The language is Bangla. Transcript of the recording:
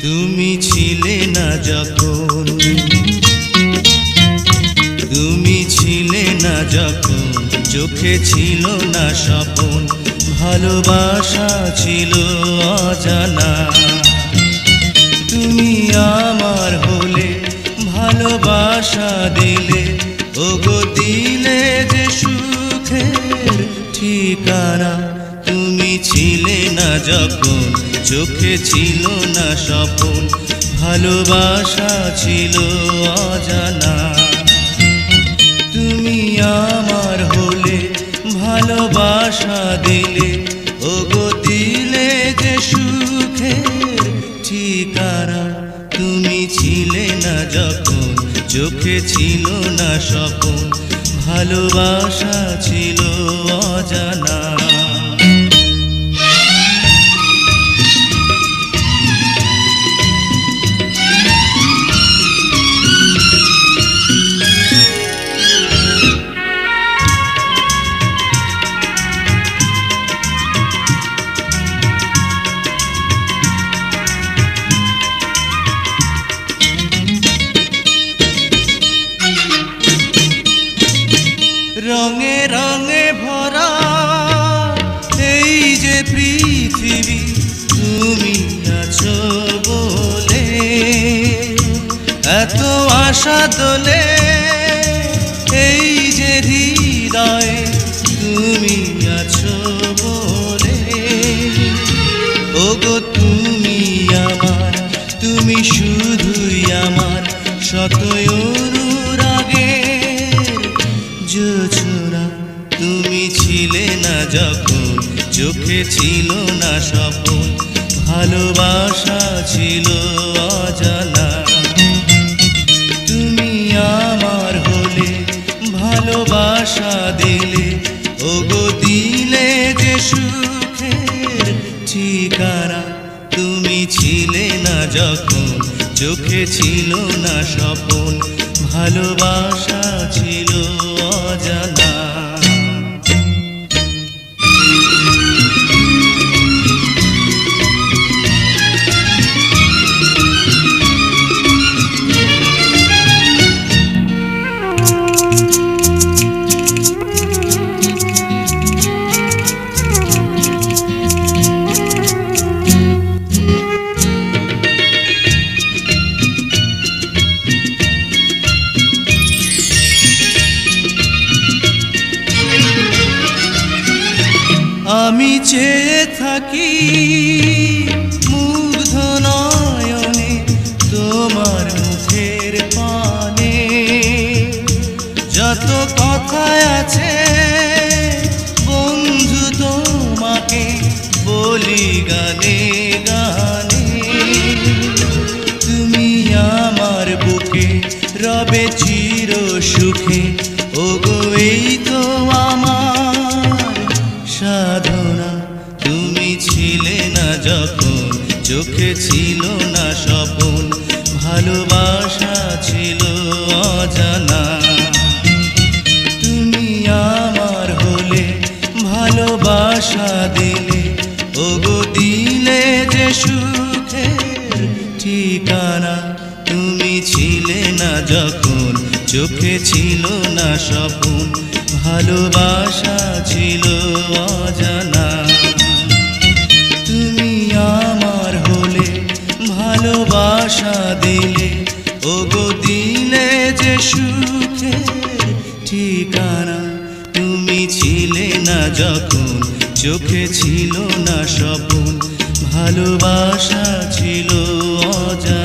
তুমি ছিলে না যখন, তুমি ছিলে না যখন, চোখে ছিল না স্বপন, ভালোবাসা ছিল অজানা। তুমি আমার হলে, ভালোবাসা দিলে, ওগো দিলে যে সুখের ঠিকানা। তুমি ছিলে না যখন, চোখে ছিল না স্বপন, ভালোবাসা ছিল অজানা। তুমি আমার হলে, ভালোবাসা দিলে, ওগো দিলে যে সুখের ঠিকানা। তুমি ছিলে না যখন, চোখে ছিল না স্বপন, ভালোবাসা ছিল অজানা। রঙে রঙে ভরা এই যে পৃথিবী, তুমি আছো বলে এত আশা দোলে। এই যে হৃদয়ে তুমি আছো বলে, ওগো তুমি আমার, তুমি শুধুই আমার, শত অনুরাগের জোছনা। তুমি ছিলে না যখন, চোখে ছিল না স্বপন, ভালোবাসা ছিল অজানা। তুমি আমার হলে, ভালোবাসা দিলে, ওগো দিলে যে সুখের ঠিকানা। তুমি ছিলে না যখন, চোখে ছিল না স্বপন, ভালোবাসা ছিল অজানা। আমি চেয়ে থাকি মুগ্ধ নয়নে, তোমার মুখের পানে যত কথা আছে বন্ধু তোমাকে বলি গানে গানে। তুমি আমার বুকে রবে চির সুখে, ওগো এই তো আমার সাধনা। তুমি ছিলে না যখন, চোখে ছিল না স্বপন, ভালোবাসা ছিল অজানা। তুমি আমার হলে, ভালোবাসা দিলে, ওগো দিলে যে সুখের ঠিকানা। তুমি ছিলে না যখন, চোখে ছিল না স্বপন, ভালোবাসা ছিল অজানা। তুমি আমার হলে, ভালোবাসা দিলে, ওগো দিলে যে সুখের ঠিকানা। তুমি ছিলে না যখন, চোখে ছিল না স্বপন, ভালোবাসা ছিল অজানা।